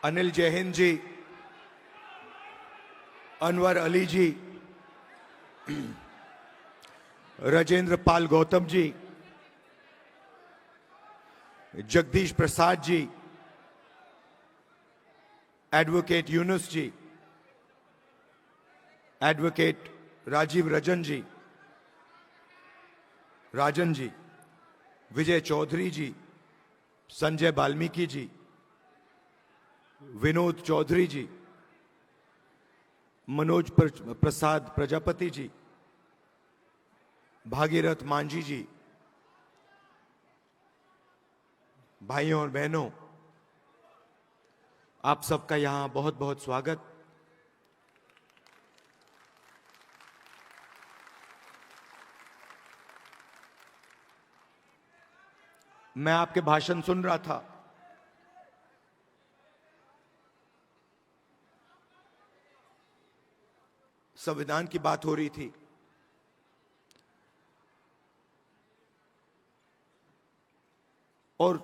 अनिल जैहिंद जी, अनवर अली जी, Rajendra Pal Gautam ji, Jagdish Prasad ji, advocate Yunus जी, advocate Rajiv Ranjan जी, राजन जी, विजय चौधरी जी, संजय वाल्मीकि जी, विनोद चौधरी जी, मनोज प्रसाद प्रजापति जी, भागीरथ मांझी जी, भाइयों और बहनों, आप सबका यहां बहुत बहुत स्वागत। मैं आपके भाषण सुन रहा था। संविधान की बात हो रही थी। और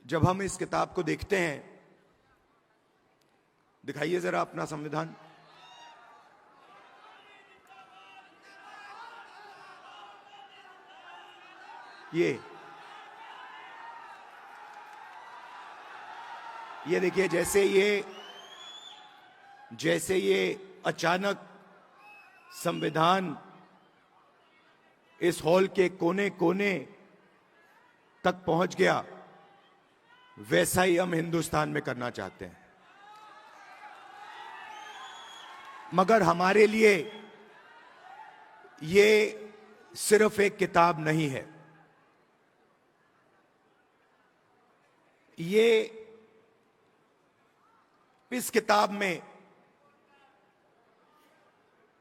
जब हम इस किताब को देखते हैं, दिखाइए जरा अपना संविधान। ये देखिए, जैसे ये अचानक संविधान इस हॉल के कोने कोने तक पहुंच गया, वैसा ही हम हिंदुस्तान में करना चाहते हैं। मगर हमारे लिए ये सिर्फ एक किताब नहीं है। इस किताब में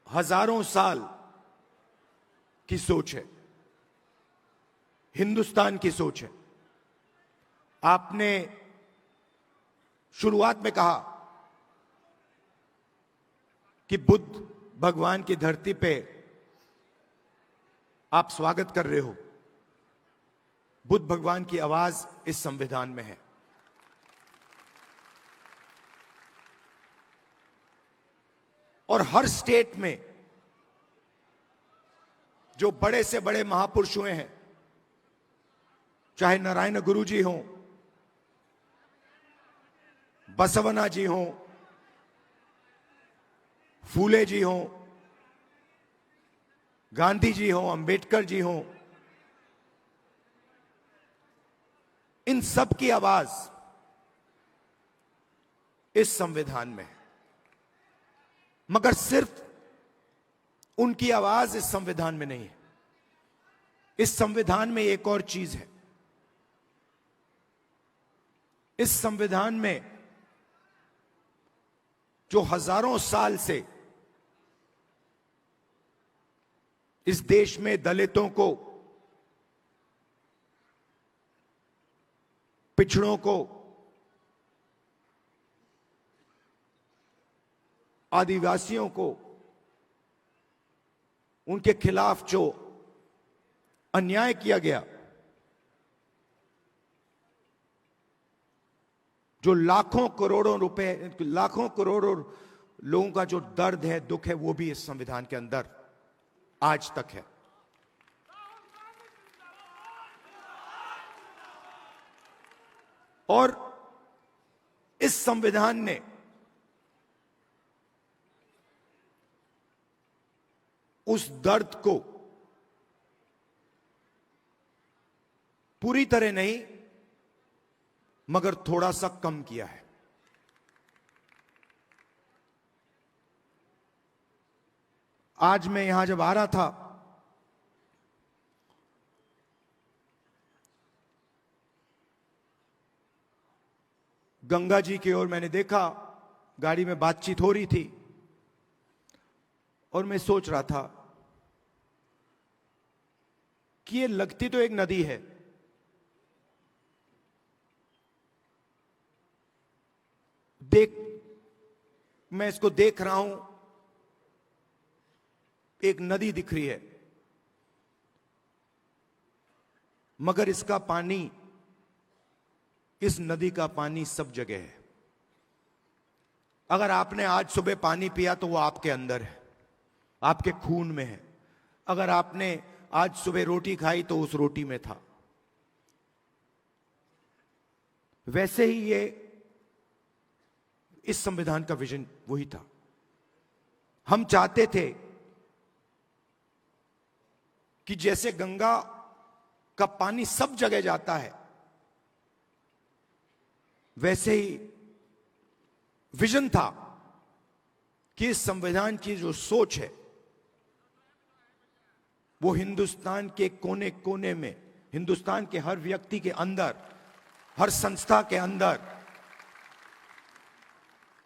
हजारों साल की सोच है, हिंदुस्तान की सोच है। आपने शुरुआत में कहा कि बुद्ध भगवान की धरती पे आप स्वागत कर रहे हो। बुद्ध भगवान की आवाज इस संविधान में है। और हर स्टेट में जो बड़े से बड़े महापुरुष हुए हैं, चाहे नारायण गुरु जी हों, बसवना जी हों, फूले जी हों, गांधी जी हों, अंबेडकर जी हों, इन सब की आवाज इस संविधान में है। मगर सिर्फ उनकी आवाज इस संविधान में नहीं है। इस संविधान में एक और चीज है। इस संविधान में जो हजारों साल से इस देश में दलितों को, पिछड़ों को, आदिवासियों को, उनके खिलाफ जो अन्याय किया गया, जो लाखों करोड़ों रुपए, लाखों करोड़ों लोगों का जो दर्द है, दुख है, वो भी इस संविधान के अंदर आज तक है। और इस संविधान ने उस दर्द को पूरी तरह नहीं, मगर थोड़ा सा कम किया है। आज मैं यहां जब आ रहा था, गंगा जी की ओर मैंने देखा, गाड़ी में बातचीत हो रही थी और मैं सोच रहा था कि ये लगती तो एक नदी है, मैं इसको देख रहा हूं, एक नदी दिख रही है, मगर इसका पानी, इस नदी का पानी सब जगह है। अगर आपने आज सुबह पानी पिया तो वो आपके अंदर है, आपके खून में है। अगर आपने आज सुबह रोटी खाई तो उस रोटी में था। वैसे ही ये इस संविधान का विजन वही था। हम चाहते थे कि जैसे गंगा का पानी सब जगह जाता है, वैसे ही विजन था कि इस संविधान की जो सोच है वो हिंदुस्तान के कोने कोने में, हिंदुस्तान के हर व्यक्ति के अंदर, हर संस्था के अंदर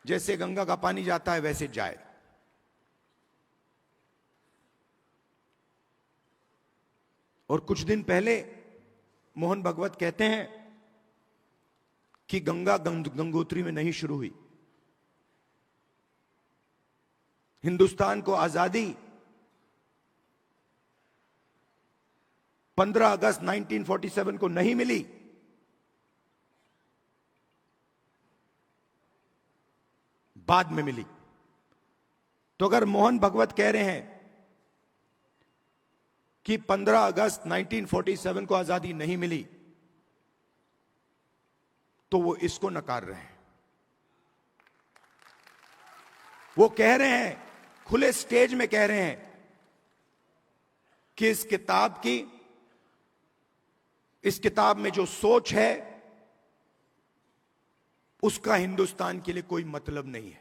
जैसे गंगा का पानी जाता है वैसे जाए। और कुछ दिन पहले मोहन भागवत कहते हैं कि गंगा गंगोत्री में नहीं शुरू हुई। हिंदुस्तान को आजादी 15 अगस्त 1947 को नहीं मिली, बाद में मिली। तो अगर मोहन भागवत कह रहे हैं कि 15 अगस्त 1947 को आजादी नहीं मिली, तो वो इसको नकार रहे हैं। वो कह रहे हैं, खुले स्टेज में कह रहे हैं कि इस किताब में जो सोच है उसका हिंदुस्तान के लिए कोई मतलब नहीं है।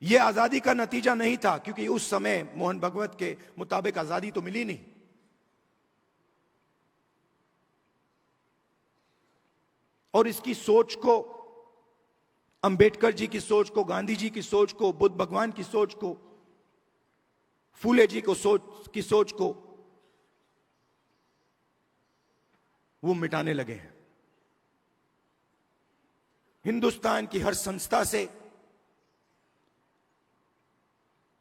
यह आजादी का नतीजा नहीं था, क्योंकि उस समय मोहन भागवत के मुताबिक आजादी तो मिली नहीं। और इसकी सोच को, अंबेडकर जी की सोच को, गांधी जी की सोच को, बुद्ध भगवान की सोच को, फूले जी को सोच को वो मिटाने लगे हैं। हिंदुस्तान की हर संस्था से,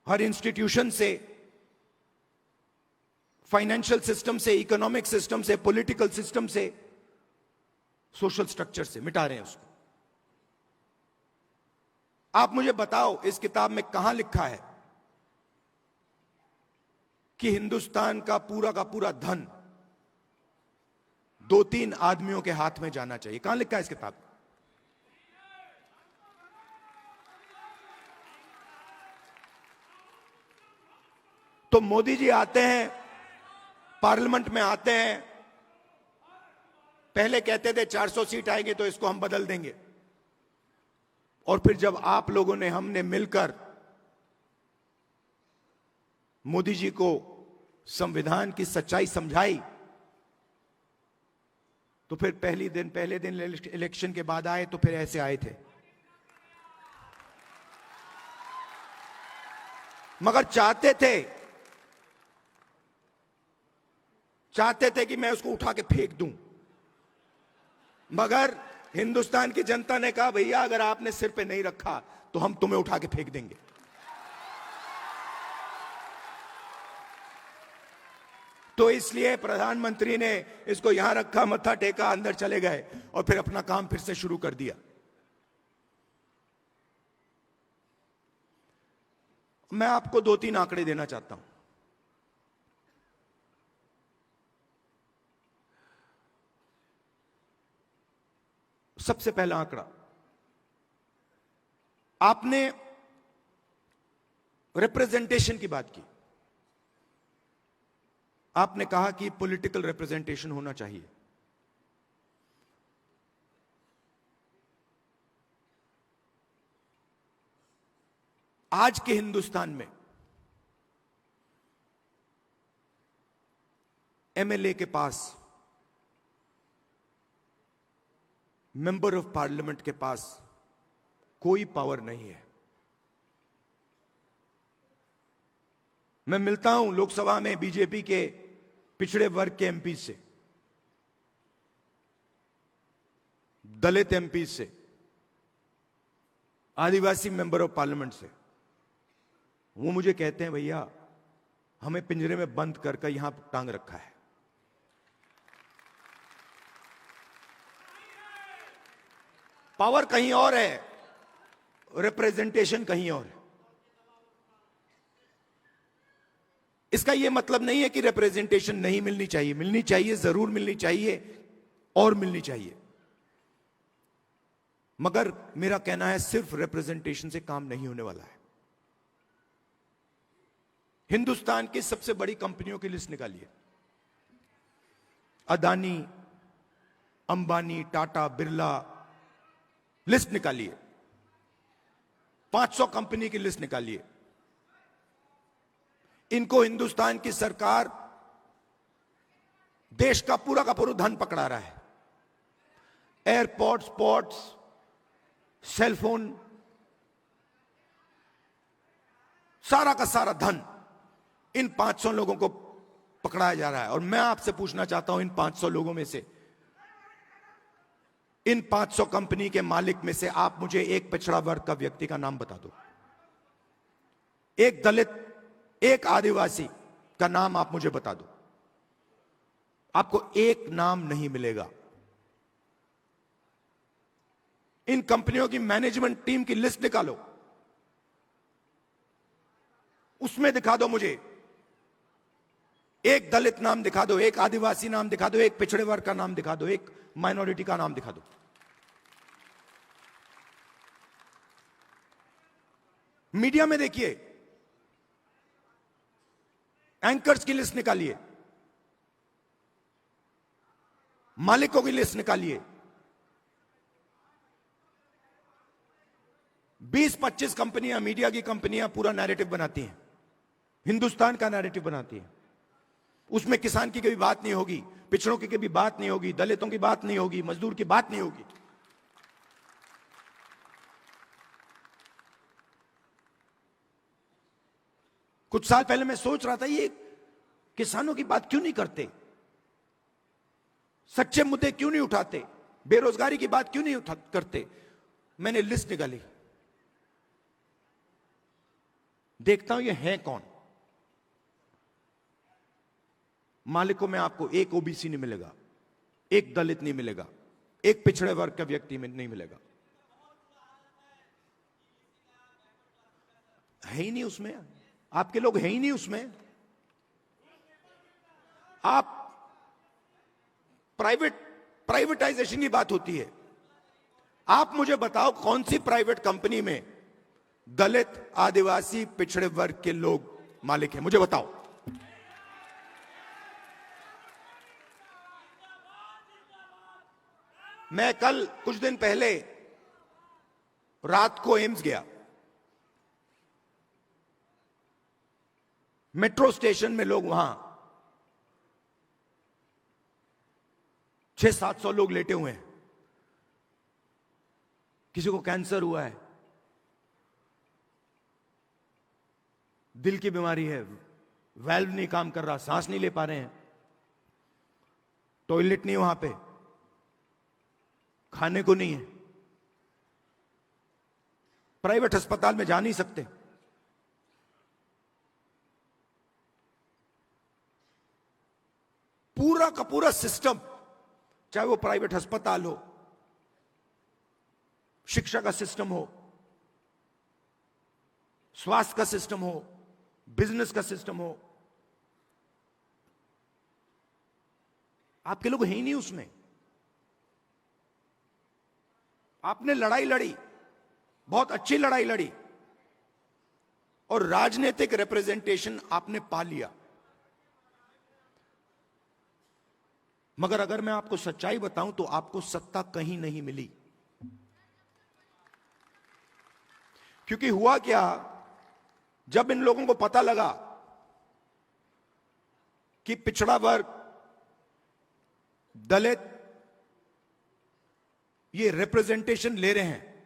हर इंस्टीट्यूशन से, फाइनेंशियल सिस्टम से, इकोनॉमिक सिस्टम से, पॉलिटिकल सिस्टम से, सोशल स्ट्रक्चर से मिटा रहे हैं उसको। आप मुझे बताओ, इस किताब में कहां लिखा है कि हिंदुस्तान का पूरा धन 2-3 आदमियों के हाथ में जाना चाहिए? कहां लिखा है इस किताब में? तो मोदी जी आते हैं, पार्लियामेंट में आते हैं, पहले कहते थे 400 सीट आएंगे तो इसको हम बदल देंगे। और फिर जब आप लोगों ने, हमने मिलकर मोदी जी को संविधान की सच्चाई समझाई, तो फिर पहले दिन इलेक्शन के बाद आए तो फिर ऐसे आए थे। मगर चाहते थे कि मैं उसको उठा के फेंक दूं। मगर हिंदुस्तान की जनता ने कहा, भैया अगर आपने सिर पे नहीं रखा तो हम तुम्हें उठा के फेंक देंगे। तो इसलिए प्रधानमंत्री ने इसको यहां रखा, मत्था टेका, अंदर चले गए और फिर अपना काम फिर से शुरू कर दिया। मैं आपको 2-3 आंकड़े देना चाहता हूं। सबसे पहला आंकड़ा, आपने रिप्रेजेंटेशन की बात की। आपने कहा कि पॉलिटिकल रिप्रेजेंटेशन होना चाहिए। आज के हिंदुस्तान में एमएलए के पास, मेंबर ऑफ पार्लियामेंट के पास कोई पावर नहीं है। मैं मिलता हूं लोकसभा में बीजेपी के पिछड़े वर्ग के एमपी से, दलित एमपी से, आदिवासी मेंबर ऑफ पार्लियामेंट से। वो मुझे कहते हैं, भैया हमें पिंजरे में बंद कर यहां टांग रखा है। पावर कहीं और है, रिप्रेजेंटेशन कहीं और है। इसका यह मतलब नहीं है कि रिप्रेजेंटेशन नहीं मिलनी चाहिए, मिलनी चाहिए, जरूर मिलनी चाहिए और मिलनी चाहिए। मगर मेरा कहना है सिर्फ रिप्रेजेंटेशन से काम नहीं होने वाला है। हिंदुस्तान की सबसे बड़ी कंपनियों की लिस्ट निकालिए, अदानी, अंबानी, टाटा, बिरला, लिस्ट निकालिए। 500 कंपनी की लिस्ट निकालिए। इनको हिंदुस्तान की सरकार देश का पूरा धन पकड़ा रहा है। एयरपोर्ट्स, पोर्ट्स, सेलफोन, सारा का सारा धन इन 500 लोगों को पकड़ाया जा रहा है। और मैं आपसे पूछना चाहता हूं, इन 500 लोगों में से, इन 500 कंपनी के मालिक में से आप मुझे एक पिछड़ा वर्ग का व्यक्ति का नाम बता दो। एक दलित, एक आदिवासी का नाम आप मुझे बता दो। आपको एक नाम नहीं मिलेगा। इन कंपनियों की मैनेजमेंट टीम की लिस्ट निकालो, उसमें दिखा दो मुझे। एक दलित नाम दिखा दो, एक आदिवासी नाम दिखा दो, एक पिछड़े वर्ग का नाम दिखा दो, एक माइनॉरिटी का नाम दिखा दो। मीडिया में देखिए, एंकर्स की लिस्ट निकालिए, मालिकों की लिस्ट निकालिए। 20-25 कंपनियां, मीडिया की कंपनियां पूरा नैरेटिव बनाती हैं, हिंदुस्तान का नैरेटिव बनाती हैं। उसमें किसान की कभी बात नहीं होगी, पिछड़ों की कभी बात नहीं होगी, दलितों की बात नहीं होगी, मजदूर की बात नहीं होगी। कुछ साल पहले मैं सोच रहा था, ये किसानों की बात क्यों नहीं करते, सच्चे मुद्दे क्यों नहीं उठाते, बेरोजगारी की बात क्यों नहीं करते। मैंने लिस्ट निकाली, देखता हूं ये है कौन। मालिकों में आपको एक ओबीसी नहीं मिलेगा, एक दलित नहीं मिलेगा, एक पिछड़े वर्ग का व्यक्ति में नहीं मिलेगा, है ही नहीं उसमें। आपके लोग है ही नहीं उसमें। आप प्राइवेटाइजेशन की बात होती है, आप मुझे बताओ कौन सी प्राइवेट कंपनी में दलित, आदिवासी, पिछड़े वर्ग के लोग मालिक हैं, मुझे बताओ। मैं कल कुछ दिन पहले रात को एम्स गया। मेट्रो स्टेशन में लोग, वहां 600-700 लोग लेटे हुए हैं। किसी को कैंसर हुआ है, दिल की बीमारी है, वाल्व नहीं काम कर रहा, सांस नहीं ले पा रहे हैं, टॉयलेट नहीं वहां पे, खाने को नहीं है, प्राइवेट अस्पताल में जा नहीं सकते। पूरा का पूरा सिस्टम, चाहे वो प्राइवेट अस्पताल हो, शिक्षा का सिस्टम हो, स्वास्थ्य का सिस्टम हो, बिजनेस का सिस्टम हो, आपके लोग हैं ही नहीं उसमें। आपने लड़ाई लड़ी, बहुत अच्छी लड़ाई लड़ी, और राजनीतिक रिप्रेजेंटेशन आपने पा लिया। मगर अगर मैं आपको सच्चाई बताऊं तो आपको सत्ता कहीं नहीं मिली। क्योंकि हुआ क्या, जब इन लोगों को पता लगा कि पिछड़ा वर्ग, दलित ये रिप्रेजेंटेशन ले रहे हैं,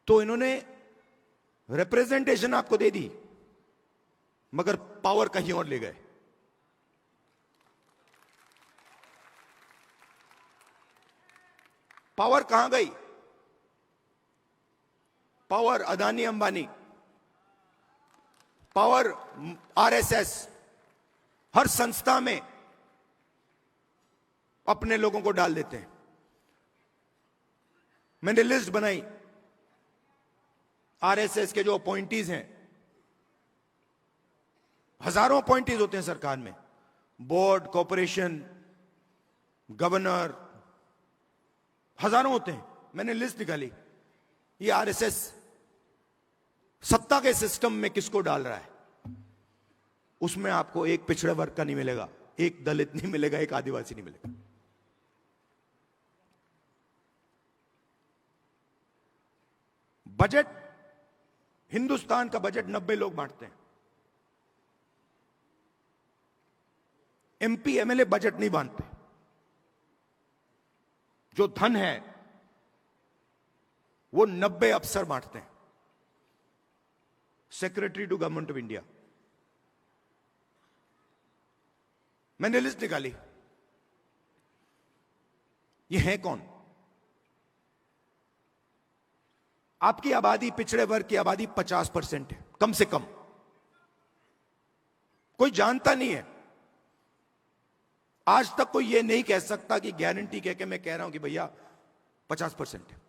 तो इन्होंने रिप्रेजेंटेशन आपको दे दी, मगर पावर कहीं और ले गए। पावर कहां गई? पावर अदानी अंबानी, पावर आरएसएस, हर संस्था में अपने लोगों को डाल देते हैं। मैंने लिस्ट बनाई, आरएसएस के जो अपॉइंटीज हैं, हजारों अपॉइंटीज होते हैं सरकार में, बोर्ड, कॉर्पोरेशन, गवर्नर, हजारों होते हैं। मैंने लिस्ट निकाली, ये आरएसएस सत्ता के सिस्टम में किसको डाल रहा है। उसमें आपको एक पिछड़े वर्ग का नहीं मिलेगा, एक दलित नहीं मिलेगा, एक आदिवासी नहीं मिलेगा। बजट, हिंदुस्तान का बजट 90 लोग बांटते हैं। एमपी एमएलए बजट नहीं बांटते। जो धन है वो 90 अफसर बांटते हैं, secretary to government of India. मैंने लिस्ट निकाली, ये है कौन? आपकी आबादी, पिछड़े वर्ग की आबादी 50% है, कम से कम। कोई जानता नहीं है। आज तक कोई यह नहीं कह सकता कि गारंटी कह के मैं कह रहा हूं कि भैया 50% है।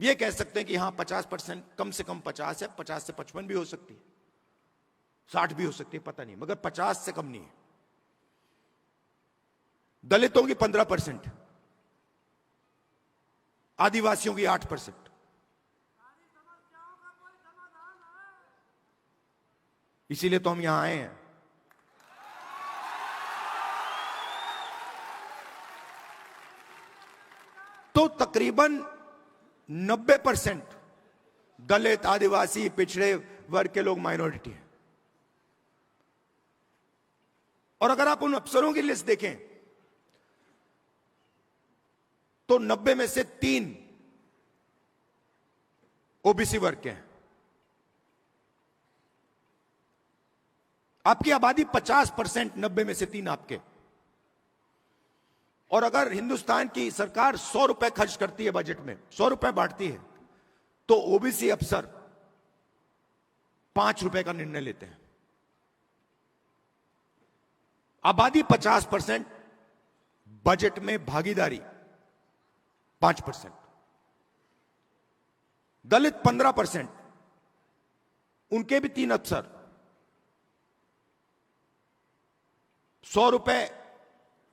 यह कह सकते हैं कि हां 50%, कम से कम 50 है, 50 से 55 भी हो सकती है, 60 भी हो सकती है, पता नहीं, मगर 50 से कम नहीं है। दलितों की 15%, आदिवासियों की 8%। इसीलिए तो हम यहां आए हैं। तो तकरीबन 90% दलित, आदिवासी, पिछड़े वर्ग के लोग माइनॉरिटी हैं। और अगर आप उन अफसरों की लिस्ट देखें तो 90 में से 3 ओबीसी वर्ग के हैं। आपकी आबादी 50%, 90 में से 3 आपके। और अगर हिंदुस्तान की सरकार 100 रुपए खर्च करती है बजट में, 100 रुपए बांटती है, तो ओबीसी अफसर 5 रुपए का निर्णय लेते हैं। आबादी 50%, बजट में भागीदारी 5%। दलित 15%, उनके भी 3 अफसर, 100 रुपए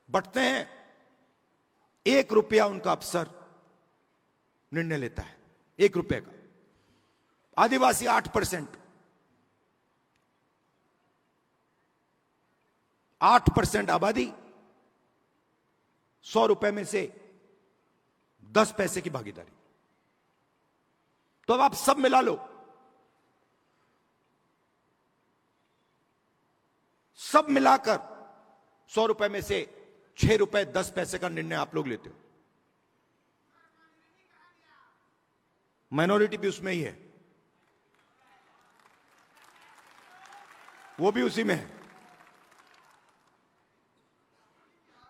बंटते हैं, 1 रुपया उनका अफसर निर्णय लेता है, 1 रुपए का। आदिवासी 8%, 8% आबादी, 100 रुपए में से 10 पैसे की भागीदारी। तो अब आप सब मिला लो, सब मिलाकर 100 रुपए में से 6 रुपए 10 पैसे का निर्णय आप लोग लेते हो। माइनॉरिटी भी उसमें ही है, वो भी उसी में है।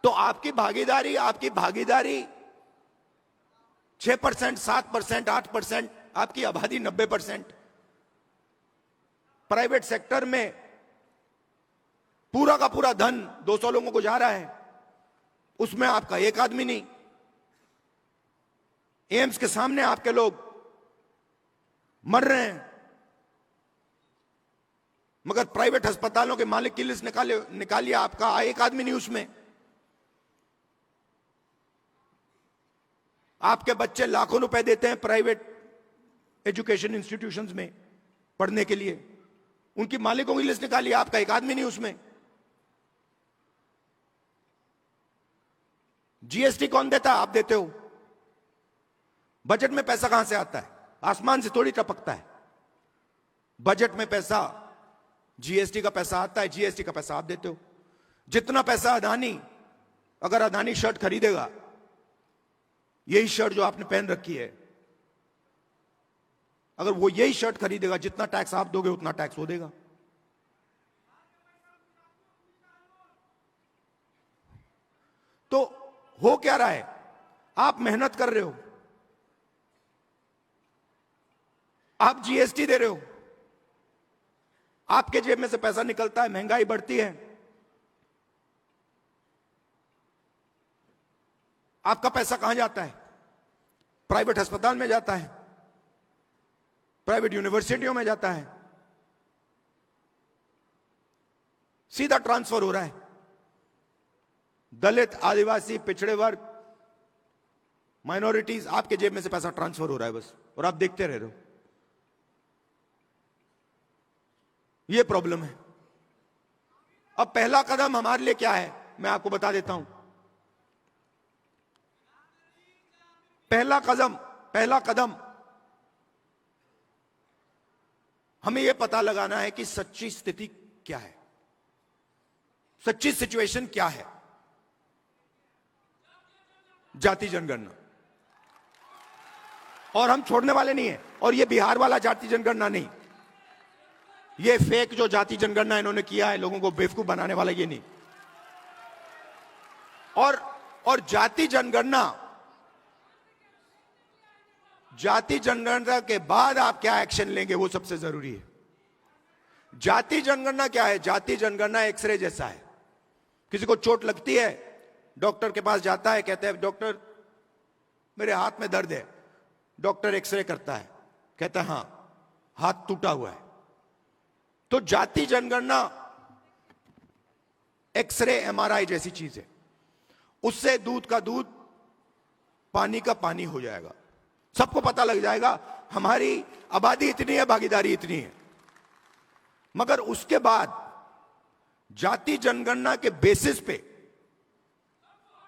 तो आपकी भागीदारी 6%, 7%, 8%, आपकी आबादी 90%। प्राइवेट सेक्टर में पूरा का पूरा धन 200 लोगों को जा रहा है, उसमें आपका एक आदमी नहीं। एम्स के सामने आपके लोग मर रहे हैं, मगर प्राइवेट अस्पतालों के मालिक की लिस्ट निकालिए, आपका एक आदमी नहीं उसमें। आपके बच्चे लाखों रुपए देते हैं प्राइवेट एजुकेशन इंस्टीट्यूशंस में पढ़ने के लिए, उनकी मालिकों की लिस्ट निकालिए, आपका एक आदमी नहीं उसमें। जीएसटी कौन देता है? आप देते हो। बजट में पैसा कहां से आता है? आसमान से थोड़ी टपकता है। बजट में पैसा, जीएसटी का पैसा आता है, जीएसटी का पैसा आप देते हो। जितना पैसा अदानी, अगर अदानी शर्ट खरीदेगा, यही शर्ट जो आपने पहन रखी है, अगर वो यही शर्ट खरीदेगा, जितना टैक्स आप दोगे उतना टैक्स वो देगा। तो हो क्या रहा है? आप मेहनत कर रहे हो, आप जीएसटी दे रहे हो, आपके जेब में से पैसा निकलता है, महंगाई बढ़ती है, आपका पैसा कहां जाता है? प्राइवेट अस्पताल में जाता है, प्राइवेट यूनिवर्सिटियों में जाता है, सीधा ट्रांसफर हो रहा है। दलित, आदिवासी, पिछड़े वर्ग, माइनॉरिटीज, आपके जेब में से पैसा ट्रांसफर हो रहा है बस, और आप देखते रह रहे हो। यह प्रॉब्लम है। अब पहला कदम हमारे लिए क्या है, मैं आपको बता देता हूं। पहला कदम हमें यह पता लगाना है कि सच्ची स्थिति क्या है, सच्ची सिचुएशन क्या है। जाति जनगणना, और हम छोड़ने वाले नहीं है। और ये बिहार वाला जाति जनगणना नहीं, ये फेक जो जाति जनगणना इन्होंने किया है लोगों को बेवकूफ बनाने वाला, ये नहीं। और जाति जनगणना के बाद आप क्या एक्शन लेंगे वो सबसे जरूरी है। जाति जनगणना क्या है? जाति जनगणना एक्सरे जैसा है। किसी को चोट लगती है, डॉक्टर के पास जाता है, कहते हैं डॉक्टर मेरे हाथ में दर्द है। डॉक्टर एक्सरे करता है, कहता है हां हाथ टूटा हुआ है। तो जाति जनगणना एक्सरे, एमआरआई जैसी चीज है। उससे दूध का दूध, पानी का पानी हो जाएगा। सबको पता लग जाएगा हमारी आबादी इतनी है, भागीदारी इतनी है। मगर उसके बाद जाति जनगणना के बेसिस पे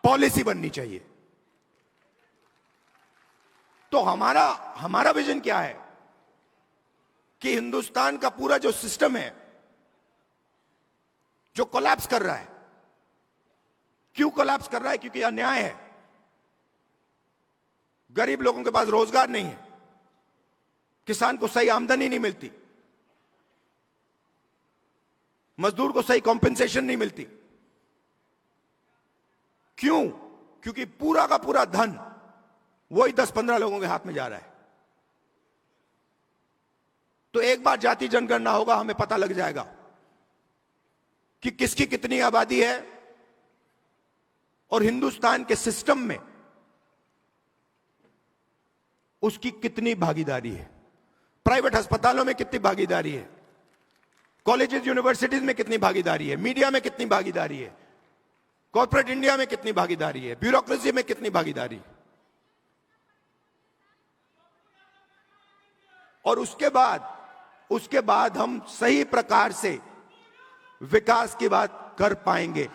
पॉलिसी बननी चाहिए। तो हमारा विजन क्या है कि हिंदुस्तान का पूरा जो सिस्टम है जो कोलैप्स कर रहा है, क्यों कोलैप्स कर रहा है? क्योंकि अन्याय है। गरीब लोगों के पास रोजगार नहीं है, किसान को सही आमदनी नहीं मिलती, मजदूर को सही कॉम्पेंसेशन नहीं मिलती। क्यों? क्योंकि पूरा का पूरा धन वही 10-15 लोगों के हाथ में जा रहा है। तो एक बार जाति जनगणना होगा, हमें पता लग जाएगा कि किसकी कितनी आबादी है और हिंदुस्तान के सिस्टम में उसकी कितनी भागीदारी है। प्राइवेट अस्पतालों में कितनी भागीदारी है, कॉलेजेस यूनिवर्सिटीज में कितनी भागीदारी है, मीडिया में कितनी भागीदारी है, कॉर्पोरेट इंडिया में कितनी भागीदारी है, ब्यूरोक्रेसी में कितनी भागीदारी है। और उसके बाद हम सही प्रकार से विकास की बात कर पाएंगे।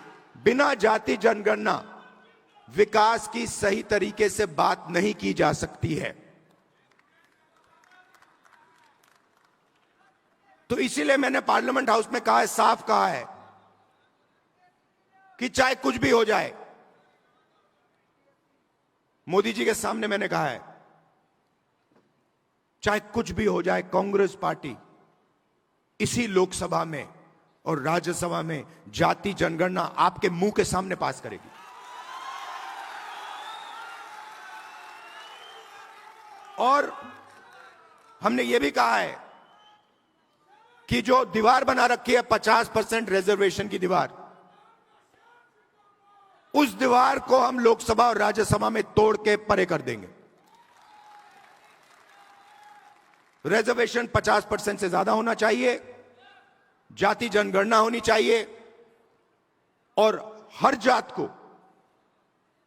बिना जाति जनगणना विकास की सही तरीके से बात नहीं की जा सकती है। तो इसीलिए मैंने पार्लियामेंट हाउस में कहा है, साफ कहा है कि चाहे कुछ भी हो जाए, मोदी जी के सामने मैंने कहा है, चाहे कुछ भी हो जाए, कांग्रेस पार्टी इसी लोकसभा में और राज्यसभा में जाति जनगणना आपके मुंह के सामने पास करेगी। और हमने यह भी कहा है कि जो दीवार बना रखी है 50% रिजर्वेशन की दीवार, उस दीवार को हम लोकसभा और राज्यसभा में तोड़ के परे कर देंगे। रिजर्वेशन 50% से ज्यादा होना चाहिए, जाति जनगणना होनी चाहिए और हर जात को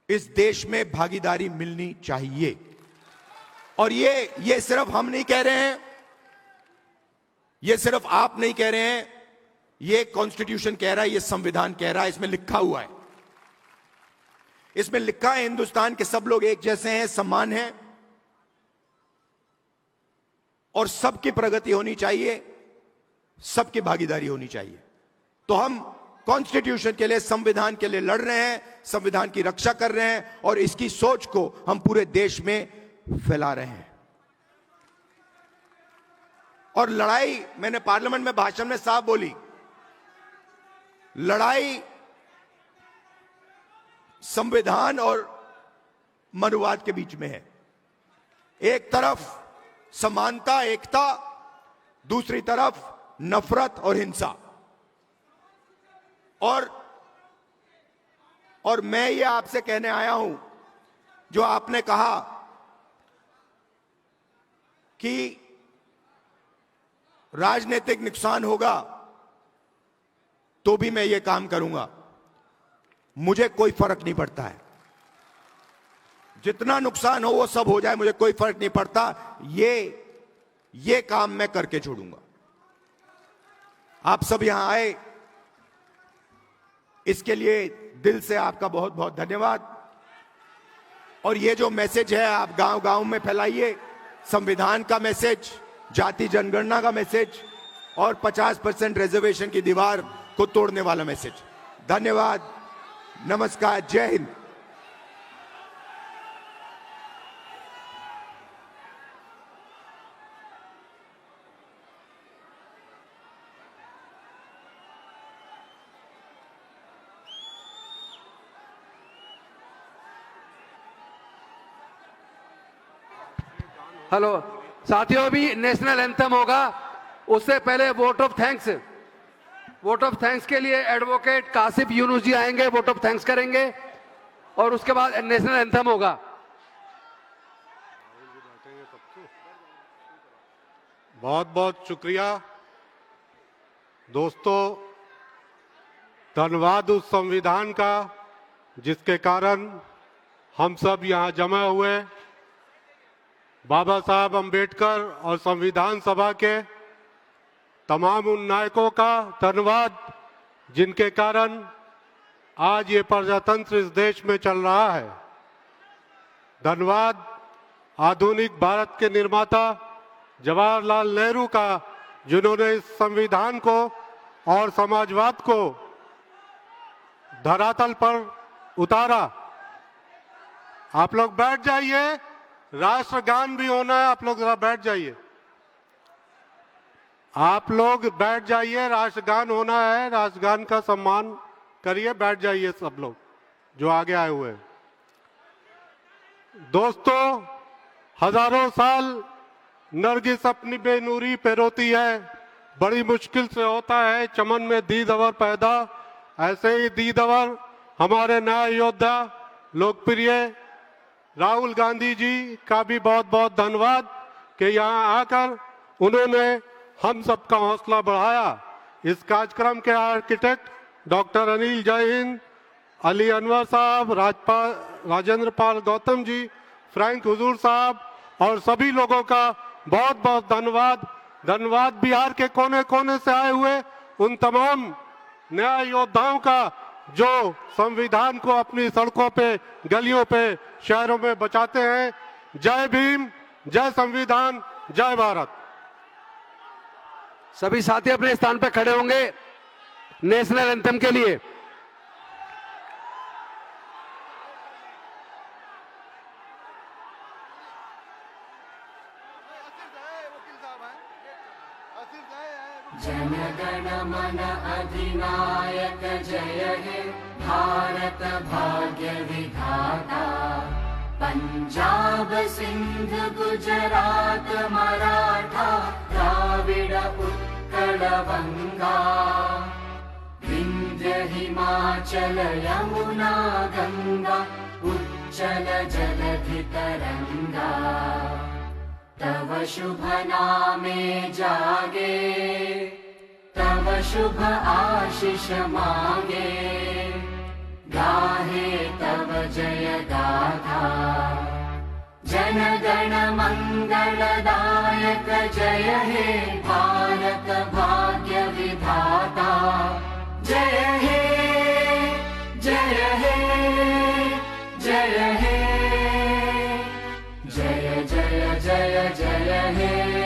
इस देश में भागीदारी मिलनी चाहिए। और ये सिर्फ हम नहीं कह रहे हैं, ये सिर्फ आप नहीं कह रहे हैं, ये कॉन्स्टिट्यूशन कह रहा है, ये संविधान कह रहा है, इसमें लिखा हुआ है। इसमें लिखा है हिंदुस्तान के सब लोग एक जैसे हैं, समान हैं और सबकी प्रगति होनी चाहिए, सबकी भागीदारी होनी चाहिए। तो हम कॉन्स्टिट्यूशन के लिए, संविधान के लिए लड़ रहे हैं, संविधान की रक्षा कर रहे हैं और इसकी सोच को हम पूरे देश में फैला रहे हैं। और लड़ाई, मैंने पार्लियामेंट में भाषण में साफ बोली, लड़ाई संविधान और मनुवाद के बीच में है। एक तरफ समानता, एकता, दूसरी तरफ नफरत और हिंसा। और मैं ये आपसे कहने आया हूं जो आपने कहा कि राजनीतिक नुकसान होगा तो भी मैं ये काम करूंगा, मुझे कोई फर्क नहीं पड़ता है। जितना नुकसान हो वो सब हो जाए, मुझे कोई फर्क नहीं पड़ता। ये काम मैं करके छोड़ूंगा। आप सब यहां आए, इसके लिए दिल से आपका बहुत बहुत धन्यवाद। और ये जो मैसेज है आप गांव गांव में फैलाइए, संविधान का मैसेज, जाति जनगणना का मैसेज और 50% रिजर्वेशन की दीवार को तोड़ने वाला मैसेज। धन्यवाद, नमस्कार, जय हिंद। हेलो साथियों, अभी नेशनल एंथम होगा, उससे पहले vote of thanks. Vote of thanks के लिए एडवोकेट कासिफ यूनुस जी आएंगे, वोट ऑफ थैंक्स करेंगे और उसके बाद नेशनल एंथम होगा। बहुत बहुत शुक्रिया दोस्तों, धन्यवाद उस संविधान का जिसके कारण हम सब यहाँ जमा हुए। बाबा साहब अंबेडकर और संविधान सभा के तमाम उन नायकों का धन्यवाद जिनके कारण आज ये प्रजातंत्र इस देश में चल रहा है। धन्यवाद आधुनिक भारत के निर्माता जवाहरलाल नेहरू का, जिन्होंने इस संविधान को और समाजवाद को धरातल पर उतारा। आप लोग बैठ जाइए, राष्ट्रगान भी होना है, आप लोग जरा बैठ जाइए। आप लोग बैठ जाइए, राष्ट्रगान होना है, राष्ट्रगान का सम्मान करिए, बैठ जाइए सब लोग जो आगे आए हुए हैं। दोस्तों, हजारों साल नरगिस अपनी बेनूरी पे रोती है, बड़ी मुश्किल से होता है चमन में दीदवर पैदा। ऐसे ही दीदवर हमारे न्याय योद्धा लोकप्रिय राहुल गांधी जी का भी बहुत बहुत धन्यवाद कि यहाँ आकर उन्होंने हम सबका हौसला बढ़ाया। इस कार्यक्रम के आर्किटेक्ट डॉक्टर अनिल जैन, अली अनवर साहब, राजेंद्र पाल गौतम जी, फ्रैंक हुजूर साहब और सभी लोगों का बहुत बहुत धन्यवाद। धन्यवाद बिहार के कोने कोने से आए हुए उन तमाम न्याय योद्धाओं का जो संविधान को अपनी सड़कों पे, गलियों पे, शहरों में बचाते हैं। जय भीम, जय संविधान, जय भारत। सभी साथी अपने स्थान पर खड़े होंगे नेशनल एंथम के लिए। जनगण मन अधिनायक जय हे भारत भाग्य विधाता। पंजाब सिंध गुजरात मराठा द्राविड़ उत्कल बंगा। विंध्य हिमाचल यमुना गंगा उच्चल जलधि तरंगा। तव शुभ नामे जागे, तव शुभ आशीष मांगे। गाहे तव जय गाथा, जन गण मंगलदायक जय हे भारत भाग्य विधाता। जय हे, जय हे, जय हे, जय जय जय जय हे।